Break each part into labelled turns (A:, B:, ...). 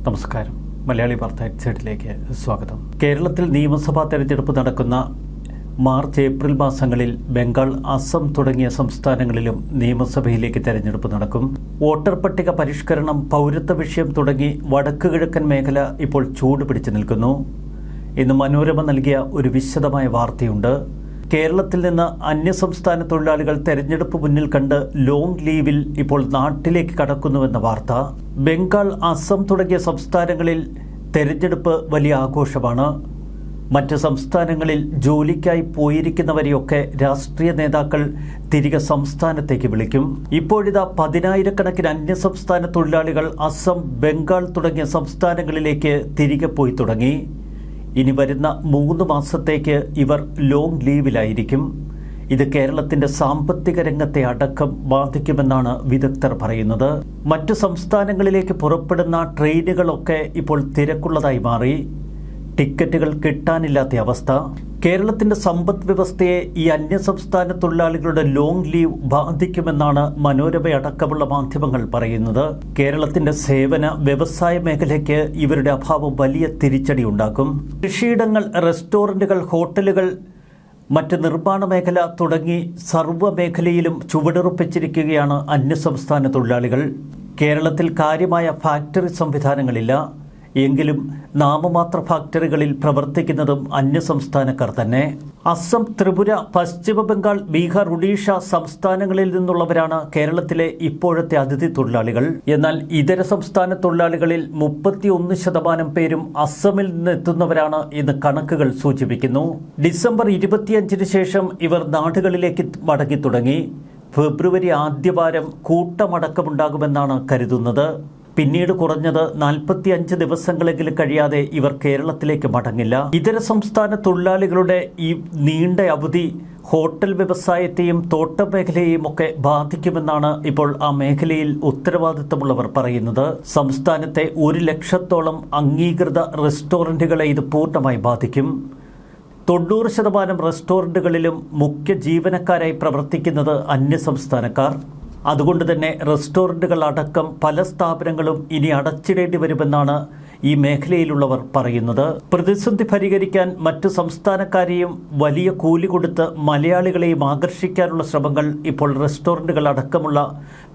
A: നമസ്കാരം. മലയാളി വാർത്ത എക്സൈറ്റിലേക്ക് സ്വാഗതം. കേരളത്തിൽ നിയമസഭാ തെരഞ്ഞെടുപ്പ് നടക്കുന്ന മാർച്ച് ഏപ്രിൽ മാസങ്ങളിൽ ബംഗാൾ, അസം തുടങ്ങിയ സംസ്ഥാനങ്ങളിലും നിയമസഭയിലേക്ക് തെരഞ്ഞെടുപ്പ് നടക്കും. വോട്ടർ പട്ടിക പരിഷ്കരണം, പൗരത്വ വിഷയം തുടങ്ങി വടക്ക് കിഴക്കൻ മേഖല ഇപ്പോൾ ചൂട് പിടിച്ചു നിൽക്കുന്നു. ഇന്ന് മനോരമ നൽകിയ ഒരു വിശദമായ വാർത്തയുണ്ട്. കേരളത്തിൽ നിന്ന് അന്യസംസ്ഥാന തൊഴിലാളികൾ തെരഞ്ഞെടുപ്പ് മുന്നിൽ കണ്ട് ലോങ് ലീവിൽ ഇപ്പോൾ നാട്ടിലേക്ക് കടക്കുന്നുവെന്ന വാർത്ത. ബംഗാൾ, അസം തുടങ്ങിയ സംസ്ഥാനങ്ങളിൽ തെരഞ്ഞെടുപ്പ് വലിയ ആഘോഷമാണ്. മറ്റ് സംസ്ഥാനങ്ങളിൽ ജോലിക്കായി പോയിരിക്കുന്നവരെയൊക്കെ രാഷ്ട്രീയ നേതാക്കൾ തിരികെ സംസ്ഥാനത്തേക്ക് വിളിക്കും. ഇപ്പോഴിതാ 10,000-കണക്കിന് അന്യസംസ്ഥാന തൊഴിലാളികൾ അസം, ബംഗാൾ തുടങ്ങിയ സംസ്ഥാനങ്ങളിലേക്ക് തിരികെ പോയി തുടങ്ങി. ഇനി വരുന്ന 3 മാസത്തേക്ക് ഇവർ ലോങ് ലീവിലായിരിക്കും. ഇത് കേരളത്തിന്റെ സാമ്പത്തിക രംഗത്തെ അടക്കം ബാധിക്കുമെന്നാണ് വിദഗ്ധർ പറയുന്നത്. മറ്റു സംസ്ഥാനങ്ങളിലേക്ക് പുറപ്പെടുന്ന ട്രെയിനുകളൊക്കെ ഇപ്പോൾ തിരക്കുള്ളതായി മാറി. ടിക്കറ്റുകൾ കിട്ടാനില്ലാത്ത അവസ്ഥ. കേരളത്തിന്റെ സമ്പദ് വ്യവസ്ഥയെ ഈ അന്യസംസ്ഥാന തൊഴിലാളികളുടെ ലോങ് ലീവ് ബാധിക്കുമെന്നാണ് മനോരമയടക്കമുള്ള മാധ്യമങ്ങൾ പറയുന്നത്. കേരളത്തിന്റെ സേവന, വ്യവസായ മേഖലയ്ക്ക് ഇവരുടെ അഭാവം വലിയ തിരിച്ചടി ഉണ്ടാക്കും. കൃഷിയിടങ്ങൾ, റെസ്റ്റോറന്റുകൾ, ഹോട്ടലുകൾ, മറ്റ് നിർമ്മാണ മേഖല തുടങ്ങി സർവ്വ മേഖലയിലും ചുവടുറപ്പിച്ചിരിക്കുകയാണ് അന്യസംസ്ഥാന തൊഴിലാളികൾ. കേരളത്തിൽ കാര്യമായ ഫാക്ടറി സംവിധാനങ്ങളില്ല. എങ്കിലും നാമമാത്ര ഫാക്ടറികളിൽ പ്രവർത്തിക്കുന്നതും അന്യസംസ്ഥാനക്കാർ തന്നെ. അസം, ത്രിപുര, പശ്ചിമ ബംഗാൾ, ബീഹാർ, ഒഡീഷ സംസ്ഥാനങ്ങളിൽ നിന്നുള്ളവരാണ് കേരളത്തിലെ ഇപ്പോഴത്തെ അതിഥി തൊഴിലാളികൾ. എന്നാൽ ഇതര സംസ്ഥാന തൊഴിലാളികളിൽ 31% പേരും അസമിൽ നിന്ന് എത്തുന്നവരാണ് എന്ന് കണക്കുകൾ സൂചിപ്പിക്കുന്നു. ഡിസംബർ 25-ന് ശേഷം ഇവർ നാടുകളിലേക്ക് മടങ്ങി തുടങ്ങി. ഫെബ്രുവരി ആദ്യവാരം കൂട്ടമടക്കമുണ്ടാകുമെന്നാണ് കരുതുന്നത്. പിന്നീട് കുറഞ്ഞത് 45 ദിവസങ്ങളെങ്കിലും കഴിയാതെ ഇവർ കേരളത്തിലേക്ക് മടങ്ങില്ല. ഇതര സംസ്ഥാന തൊഴിലാളികളുടെ ഈ നീണ്ട അവധി ഹോട്ടൽ വ്യവസായത്തെയും തോട്ടം മേഖലയെയും ഒക്കെ ബാധിക്കുമെന്നാണ് ഇപ്പോൾ ആ മേഖലയിൽ ഉത്തരവാദിത്തമുള്ളവർ പറയുന്നത്. സംസ്ഥാനത്തെ 1 ലക്ഷത്തോളം അംഗീകൃത റെസ്റ്റോറന്റുകളെ ഇത് പൂർണ്ണമായി ബാധിക്കും. 90% റെസ്റ്റോറന്റുകളിലും മുഖ്യ ജീവനക്കാരായി പ്രവർത്തിക്കുന്നത് അന്യസംസ്ഥാനക്കാർ. അതുകൊണ്ട് തന്നെ റെസ്റ്റോറന്റുകൾ അടക്കം പല സ്ഥാപനങ്ങളും ഇനി അടച്ചിടേണ്ടി വരുമെന്നാണ് ഈ മേഖലയിലുള്ളവർ പറയുന്നത്. പ്രതിസന്ധി പരിഹരിക്കാൻ മറ്റു സംസ്ഥാനക്കാരെയും വലിയ കൂലി കൊടുത്ത് മലയാളികളെയും ആകർഷിക്കാനുള്ള ശ്രമങ്ങൾ ഇപ്പോൾ റെസ്റ്റോറന്റുകൾ അടക്കമുള്ള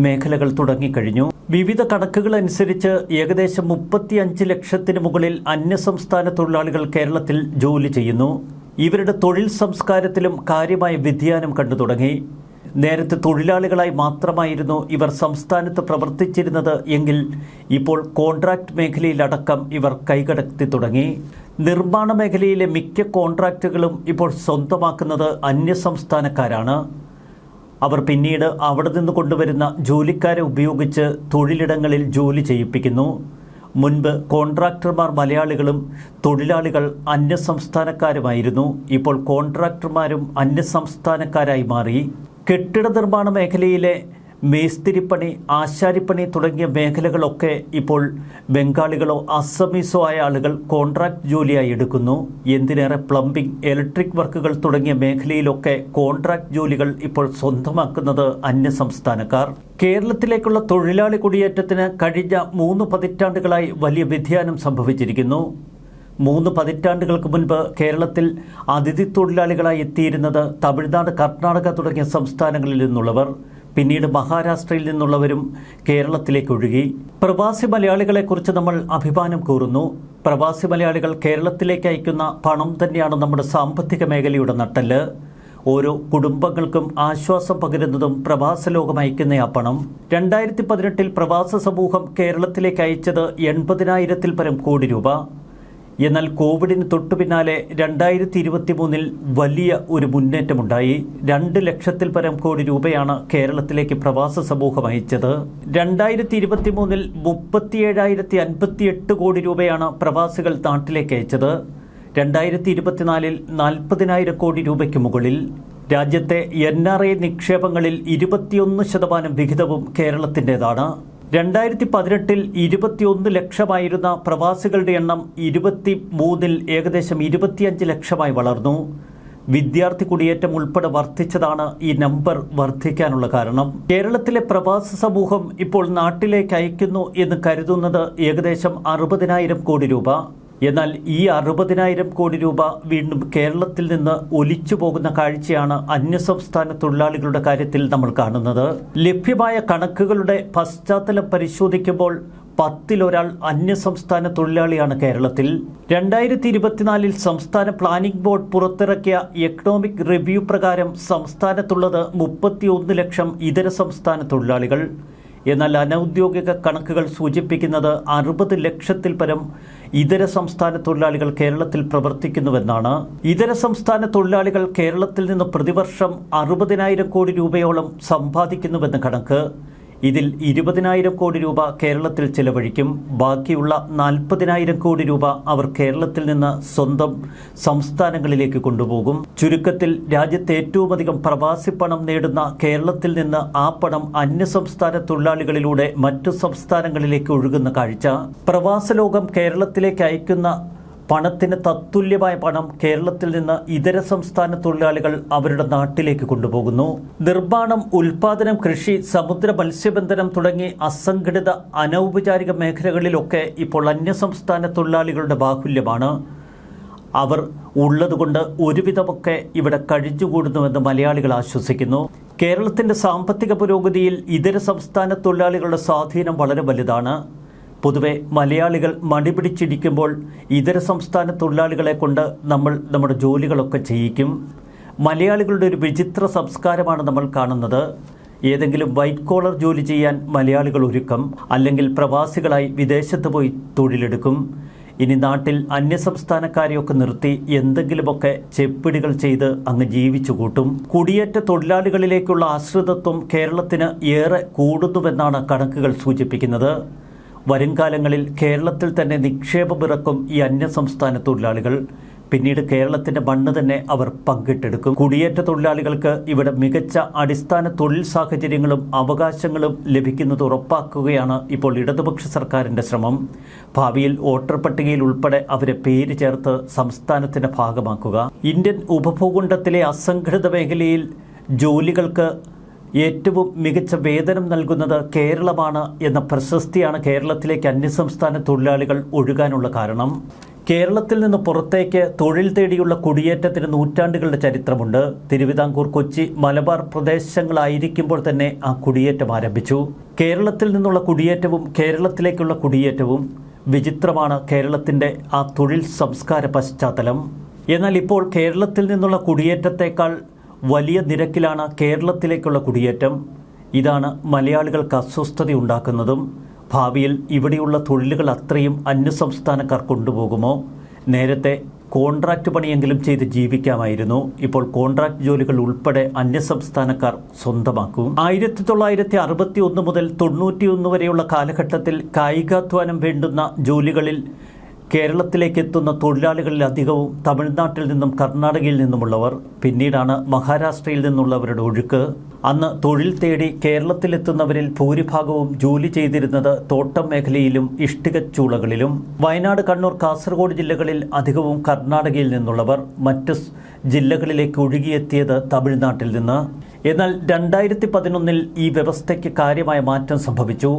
A: മേഖലകൾ തുടങ്ങിക്കഴിഞ്ഞു. വിവിധ കണക്കുകൾ അനുസരിച്ച് ഏകദേശം 35 ലക്ഷത്തിന് മുകളിൽ അന്യസംസ്ഥാന തൊഴിലാളികൾ കേരളത്തിൽ ജോലി ചെയ്യുന്നു. ഇവരുടെ തൊഴിൽ സംസ്കാരത്തിലും കാര്യമായ വ്യതിയാനം കണ്ടു തുടങ്ങി. നേരത്തെ തൊഴിലാളികളായി മാത്രമായിരുന്നു ഇവർ സംസ്ഥാനത്ത് പ്രവർത്തിച്ചിരുന്നത് എങ്കിൽ ഇപ്പോൾ കോൺട്രാക്ട് മേഖലയിലടക്കം ഇവർ കൈകടത്തി തുടങ്ങി. നിർമ്മാണ മേഖലയിലെ മിക്ക കോൺട്രാക്റ്റുകളും ഇപ്പോൾ സ്വന്തമാക്കുന്നത് അന്യസംസ്ഥാനക്കാരാണ്. അവർ പിന്നീട് അവിടെ നിന്ന് കൊണ്ടുവരുന്ന ജോലിക്കാരെ ഉപയോഗിച്ച് തൊഴിലിടങ്ങളിൽ ജോലി ചെയ്യിപ്പിക്കുന്നു. മുൻപ് കോൺട്രാക്ടർമാർ മലയാളികളും തൊഴിലാളികൾ അന്യസംസ്ഥാനക്കാരുമായിരുന്നു. ഇപ്പോൾ കോൺട്രാക്ടർമാരും അന്യസംസ്ഥാനക്കാരായി മാറി. കെട്ടിട നിർമ്മാണ മേഖലയിലെ മേസ്തിരിപ്പണി, ആശാരിപ്പണി തുടങ്ങിയ മേഖലകളൊക്കെ ഇപ്പോൾ ബംഗാളികളോ അസമീസോ ആയ ആളുകൾ കോൺട്രാക്ട് ജോലിയായി എടുക്കുന്നു. എന്തിനേറെ പ്ലംബിംഗ്, ഇലക്ട്രിക് വർക്കുകൾ തുടങ്ങിയ മേഖലയിലൊക്കെ കോൺട്രാക്ട് ജോലികൾ ഇപ്പോൾ സ്വന്തമാക്കുന്നത് അന്യസംസ്ഥാനക്കാർ. കേരളത്തിലേക്കുള്ള തൊഴിലാളി കുടിയേറ്റത്തിന് കഴിഞ്ഞ 3 പതിറ്റാണ്ടുകളായി വലിയ വ്യതിയാനം സംഭവിച്ചിരിക്കുന്നു. 3 പതിറ്റാണ്ടുകൾക്ക് മുൻപ് കേരളത്തിൽ അതിഥി തൊഴിലാളികളായി എത്തിയിരുന്നത് തമിഴ്നാട്, കർണാടക തുടങ്ങിയ സംസ്ഥാനങ്ങളിൽ നിന്നുള്ളവർ. പിന്നീട് മഹാരാഷ്ട്രയിൽ നിന്നുള്ളവരും കേരളത്തിലേക്ക് ഒഴുകി. പ്രവാസി മലയാളികളെക്കുറിച്ച് നമ്മൾ അഭിമാനം കൂറുന്നു. പ്രവാസി മലയാളികൾ കേരളത്തിലേക്ക് അയക്കുന്ന പണം തന്നെയാണ് നമ്മുടെ സാമ്പത്തിക മേഖലയുടെ നട്ടെല്ല്. ഓരോ കുടുംബങ്ങൾക്കും ആശ്വാസം പകരുന്നതും പ്രവാസ ലോകം അയക്കുന്ന ആ പണം. 2018-ൽ പ്രവാസ സമൂഹം കേരളത്തിലേക്ക് അയച്ചത് 80,000-ൽ പരം കോടി രൂപ. എന്നാൽ കോവിഡിന് തൊട്ടു പിന്നാലെ 2023-ൽ വലിയ ഒരു മുന്നേറ്റമുണ്ടായി. 2 ലക്ഷത്തിൽ പരം കോടി രൂപയാണ് കേരളത്തിലേക്ക് പ്രവാസ സമൂഹം അയച്ചത്. 2023-ൽ 37,058 കോടി രൂപയാണ് പ്രവാസികൾ നാട്ടിലേക്ക് അയച്ചത്. 2024-ൽ 40,000 കോടി രൂപയ്ക്ക് മുകളിൽ. രാജ്യത്തെ NRI നിക്ഷേപങ്ങളിൽ 21% വിഹിതവും കേരളത്തിൻ്റെതാണ്. 2018-ൽ 21 ലക്ഷമായിരുന്ന പ്രവാസികളുടെ എണ്ണം 23-ൽ ഏകദേശം 25 ലക്ഷമായി വളർന്നു. വിദ്യാർത്ഥി കുടിയേറ്റം ഉൾപ്പെടെ വർദ്ധിച്ചതാണ് ഈ നമ്പർ വർദ്ധിക്കാനുള്ള കാരണം. കേരളത്തിലെ പ്രവാസി സമൂഹം ഇപ്പോൾ നാട്ടിലേക്ക് അയക്കുന്നു എന്ന് കരുതുന്നത് ഏകദേശം 60,000 കോടി രൂപ. എന്നാൽ ഈ 60,000 കോടി രൂപ വീണ്ടും കേരളത്തിൽ നിന്ന് ഒലിച്ചു പോകുന്ന കാഴ്ചയാണ് അന്യസംസ്ഥാന തൊഴിലാളികളുടെ കാര്യത്തിൽ നമ്മൾ കാണുന്നത്. ലഭ്യമായ കണക്കുകളുടെ പശ്ചാത്തലം പരിശോധിക്കുമ്പോൾ 10-ൽ ഒരാൾ അന്യസംസ്ഥാന തൊഴിലാളിയാണ് കേരളത്തിൽ. 2024 സംസ്ഥാന പ്ലാനിംഗ് ബോർഡ് പുറത്തിറക്കിയ എക്കണോമിക് റിവ്യൂ പ്രകാരം സംസ്ഥാനത്തുള്ളത് 31 ലക്ഷം ഇതര സംസ്ഥാന തൊഴിലാളികൾ. എന്നാൽ അനൌദ്യോഗിക കണക്കുകൾ സൂചിപ്പിക്കുന്നത് 60 ലക്ഷത്തിൽ പരം ഇതര സംസ്ഥാന തൊഴിലാളികൾ കേരളത്തിൽ പ്രവർത്തിക്കുന്നുവെന്നാണ്. ഇതര സംസ്ഥാന തൊഴിലാളികൾ കേരളത്തിൽ നിന്ന് പ്രതിവർഷം 60,000 കോടി രൂപയോളം സമ്പാദിക്കുന്നുവെന്ന് കണക്ക്. ഇതിൽ 20,000 കോടി രൂപ കേരളത്തിൽ ചെലവഴിക്കും. ബാക്കിയുള്ള 40,000 കോടി രൂപ അവർ കേരളത്തിൽ നിന്ന് സ്വന്തം സംസ്ഥാനങ്ങളിലേക്ക് കൊണ്ടുപോകും. ചുരുക്കത്തിൽ രാജ്യത്ത് ഏറ്റവും അധികം പ്രവാസി പണം നേടുന്ന കേരളത്തിൽ നിന്ന് ആ പണം അന്യസംസ്ഥാന തൊഴിലാളികളിലൂടെ മറ്റു സംസ്ഥാനങ്ങളിലേക്ക് ഒഴുകുന്ന കാഴ്ച. പ്രവാസ ലോകം കേരളത്തിലേക്ക് അയക്കുന്ന പണത്തിന് തത്തുല്യമായ പണം കേരളത്തിൽ നിന്ന് ഇതര സംസ്ഥാന തൊഴിലാളികൾ അവരുടെ നാട്ടിലേക്ക് കൊണ്ടുപോകുന്നു. നിർമ്മാണം, ഉൽപാദനം, കൃഷി, സമുദ്ര മത്സ്യബന്ധനം തുടങ്ങി അസംഘടിത അനൗപചാരിക മേഖലകളിലൊക്കെ ഇപ്പോൾ അന്യസംസ്ഥാന തൊഴിലാളികളുടെ ബാഹുല്യമാണ്. അവർ ഉള്ളതുകൊണ്ട് ഒരുവിധമൊക്കെ ഇവിടെ കഴിഞ്ഞുകൂടുന്നുവെന്ന് മലയാളികൾ ആശ്വസിക്കുന്നു. കേരളത്തിൻ്റെ സാമ്പത്തിക പുരോഗതിയിൽ ഇതര സംസ്ഥാന തൊഴിലാളികളുടെ സ്വാധീനം വളരെ വലുതാണ്. പൊതുവെ മലയാളികൾ മടിപിടിച്ചിരിക്കുമ്പോൾ ഇതര സംസ്ഥാന തൊഴിലാളികളെ കൊണ്ട് നമ്മൾ നമ്മുടെ ജോലികളൊക്കെ ചെയ്യിക്കും. മലയാളികളുടെ ഒരു വിചിത്ര സംസ്കാരമാണ് നമ്മൾ കാണുന്നത്. ഏതെങ്കിലും വൈറ്റ് കോളർ ജോലി ചെയ്യാൻ മലയാളികൾ ഒരുക്കം, അല്ലെങ്കിൽ പ്രവാസികളായി വിദേശത്ത് പോയി തൊഴിലെടുക്കും. ഇനി നാട്ടിൽ അന്യസംസ്ഥാനക്കാരെയൊക്കെ നിർത്തി എന്തെങ്കിലുമൊക്കെ ചെപ്പിടികൾ ചെയ്ത് അങ്ങ് ജീവിച്ചു കൂട്ടും. കുടിയേറ്റ തൊഴിലാളികളിലേക്കുള്ള ആശ്രിതത്വം കേരളത്തിന് ഏറെ കൂടുന്നുവെന്നാണ് കണക്കുകൾ സൂചിപ്പിക്കുന്നത്. വരുംകാലങ്ങളിൽ കേരളത്തിൽ തന്നെ നിക്ഷേപമിറക്കും ഈ അന്യസംസ്ഥാന തൊഴിലാളികൾ. പിന്നീട് കേരളത്തിൻ്റെ മണ്ണ് തന്നെ അവർ പങ്കിട്ടെടുക്കും. കുടിയേറ്റ തൊഴിലാളികൾക്ക് ഇവിടെ മികച്ച അടിസ്ഥാന തൊഴിൽ സാഹചര്യങ്ങളും അവകാശങ്ങളും ലഭിക്കുന്നത് ഉറപ്പാക്കുകയാണ് ഇപ്പോൾ ഇടതുപക്ഷ സർക്കാരിൻ്റെ ശ്രമം. ഭാവിയിൽ വോട്ടർ പട്ടികയിൽ ഉൾപ്പെടെ അവരെ പേര് ചേർത്ത് സംസ്ഥാനത്തിൻ്റെ ഭാഗമാക്കുക. ഇന്ത്യൻ ഉപഭൂഖണ്ഡത്തിലെ അസംഘടിത മേഖലയിൽ ജോലികൾക്ക് ഏറ്റവും മികച്ച വേതനം നൽകുന്നത് കേരളമാണ് എന്ന പ്രശസ്തിയാണ് കേരളത്തിലേക്ക് അന്യസംസ്ഥാന തൊഴിലാളികൾ ഒഴുകാനുള്ള കാരണം. കേരളത്തിൽ നിന്ന് പുറത്തേക്ക് തൊഴിൽ തേടിയുള്ള കുടിയേറ്റത്തിന് നൂറ്റാണ്ടുകളുടെ ചരിത്രമുണ്ട്. തിരുവിതാംകൂർ, കൊച്ചി, മലബാർ പ്രദേശങ്ങളായിരിക്കുമ്പോൾ തന്നെ ആ കുടിയേറ്റം ആരംഭിച്ചു. കേരളത്തിൽ നിന്നുള്ള കുടിയേറ്റവും കേരളത്തിലേക്കുള്ള കുടിയേറ്റവും വിചിത്രമാണ് കേരളത്തിൻ്റെ ആ തൊഴിൽ സംസ്കാര പശ്ചാത്തലം. എന്നാൽ ഇപ്പോൾ കേരളത്തിൽ നിന്നുള്ള കുടിയേറ്റത്തേക്കാൾ വലിയ നിരക്കിലാണ് കേരളത്തിലേക്കുള്ള കുടിയേറ്റം. ഇതാണ് മലയാളികൾക്ക് അസ്വസ്ഥതയുണ്ടാക്കുന്നതും. ഭാവിയിൽ ഇവിടെയുള്ള തൊഴിലുകൾ അത്രയും അന്യസംസ്ഥാനക്കാർ കൊണ്ടുപോകുമോ? നേരത്തെ കോൺട്രാക്റ്റ് പണിയെങ്കിലും ചെയ്ത് ജീവിക്കാമായിരുന്നു. ഇപ്പോൾ കോൺട്രാക്റ്റ് ജോലികൾ ഉൾപ്പെടെ അന്യസംസ്ഥാനക്കാർ സ്വന്തമാക്കും. 1961 മുതൽ 91 വരെയുള്ള കാലഘട്ടത്തിൽ കായികാധ്വാനം വേണ്ടുന്ന ജോലികളിൽ കേരളത്തിലേക്ക് എത്തുന്ന തൊഴിലാളികളിൽ അധികവും തമിഴ്നാട്ടിൽ നിന്നും കർണാടകയിൽ നിന്നുമുള്ളവർ. പിന്നീടാണ് മഹാരാഷ്ട്രയിൽ നിന്നുള്ളവരുടെ ഒഴുക്ക്. അന്ന് തൊഴിൽ തേടി കേരളത്തിലെത്തുന്നവരിൽ ഭൂരിഭാഗവും ജോലി ചെയ്തിരുന്നത് തോട്ടം മേഖലയിലും ഇഷ്ടികച്ചൂളകളിലും. വയനാട്, കണ്ണൂർ, കാസർഗോഡ് ജില്ലകളിൽ അധികവും കർണാടകയിൽ നിന്നുള്ളവർ. മറ്റ് ജില്ലകളിലേക്ക് ഒഴുകിയെത്തിയത് തമിഴ്നാട്ടിൽ നിന്ന്. എന്നാൽ 2011 ഈ വ്യവസ്ഥയ്ക്ക് കാര്യമായ മാറ്റം സംഭവിച്ചു.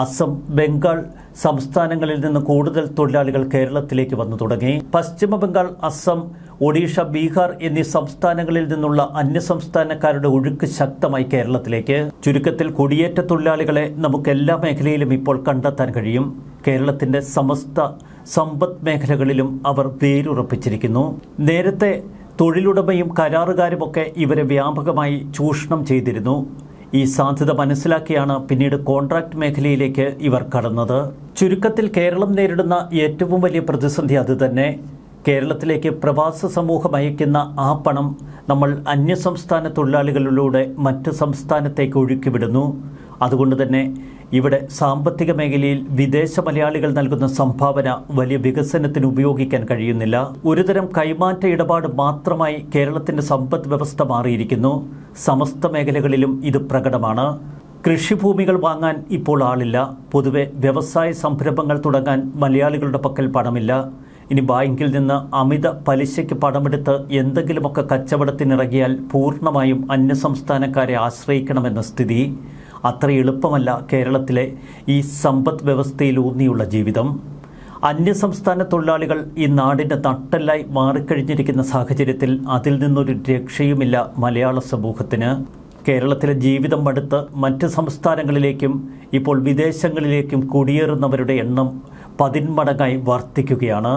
A: അസം, ബംഗാൾ സംസ്ഥാനങ്ങളിൽ നിന്ന് കൂടുതൽ തൊഴിലാളികൾ കേരളത്തിലേക്ക് വന്നു തുടങ്ങി. പശ്ചിമ ബംഗാൾ, അസം, ഒഡീഷ, ബീഹാർ എന്നീ സംസ്ഥാനങ്ങളിൽ നിന്നുള്ള അന്യസംസ്ഥാനക്കാരുടെ ഒഴുക്ക് ശക്തമായി കേരളത്തിലേക്ക്. ചുരുക്കത്തിൽ കുടിയേറ്റ തൊഴിലാളികളെ നമുക്ക് എല്ലാ മേഖലയിലും ഇപ്പോൾ കണ്ടെത്താൻ കഴിയും. കേരളത്തിൻ്റെ സമസ്ത സമ്പദ് മേഖലകളിലും അവർ വേരുറപ്പിച്ചിരിക്കുന്നു. നേരത്തെ തൊഴിലുടമയും കരാറുകാരുമൊക്കെ ഇവരെ വ്യാപകമായി ചൂഷണം ചെയ്തിരുന്നു. ഈ സാധ്യത മനസ്സിലാക്കിയാണ് പിന്നീട് കോൺട്രാക്ട് മേഖലയിലേക്ക് ഇവർ കടന്നത്. ചുരുക്കത്തിൽ കേരളം നേരിടുന്ന ഏറ്റവും വലിയ പ്രതിസന്ധി അതുതന്നെ. കേരളത്തിലേക്ക് പ്രവാസ സമൂഹം അയക്കുന്ന ആ പണം നമ്മൾ അന്യസംസ്ഥാന തൊഴിലാളികളിലൂടെ മറ്റ് സംസ്ഥാനത്തേക്ക് ഒഴുക്കിവിടുന്നു. അതുകൊണ്ട് തന്നെ ഇവിടെ സാമ്പത്തിക മേഖലയിൽ വിദേശ മലയാളികൾ നൽകുന്ന സംഭാവന വലിയ വികസനത്തിന് ഉപയോഗിക്കാൻ കഴിയുന്നില്ല. ഒരുതരം കൈമാറ്റ ഇടപാട് മാത്രമായി കേരളത്തിൻ്റെ സമ്പദ് വ്യവസ്ഥ മാറിയിരിക്കുന്നു. സമസ്ത മേഖലകളിലും ഇത് പ്രകടമാണ്. കൃഷിഭൂമികൾ വാങ്ങാൻ ഇപ്പോൾ ആളില്ല. പൊതുവെ വ്യവസായ സംരംഭങ്ങൾ തുടങ്ങാൻ മലയാളികളുടെ പക്കൽ പണമില്ല. ഇനി ബാങ്കിൽ നിന്ന് അമിത പലിശയ്ക്ക് പണമെടുത്ത് എന്തെങ്കിലുമൊക്കെ കച്ചവടത്തിനിറങ്ങിയാൽ പൂർണ്ണമായും അന്യസംസ്ഥാനക്കാരെ ആശ്രയിക്കണമെന്ന സ്ഥിതി. അത്ര എളുപ്പമല്ല കേരളത്തിലെ ഈ സമ്പദ് വ്യവസ്ഥയിലൂന്നിയുള്ള ജീവിതം. അന്യസംസ്ഥാന തൊഴിലാളികൾ ഈ നാടിൻ്റെ നട്ടെല്ലായി മാറിക്കഴിഞ്ഞിരിക്കുന്ന സാഹചര്യത്തിൽ അതിൽ നിന്നൊരു രക്ഷയുമില്ല മലയാള സമൂഹത്തിന്. കേരളത്തിലെ ജീവിതം മടുത്ത് മറ്റ് സംസ്ഥാനങ്ങളിലേക്കും ഇപ്പോൾ വിദേശങ്ങളിലേക്കും കുടിയേറുന്നവരുടെ എണ്ണം 10 മടങ്ങായി വർദ്ധിക്കുകയാണ്.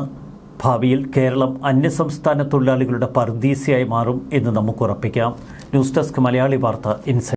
A: ഭാവിയിൽ കേരളം അന്യസംസ്ഥാന തൊഴിലാളികളുടെ പറുദീസയായി മാറും എന്ന് നമുക്ക് ഉറപ്പിക്കാം. ന്യൂസ് ഡെസ്ക് മലയാളി വാർത്ത ഇൻസൈറ്റ്.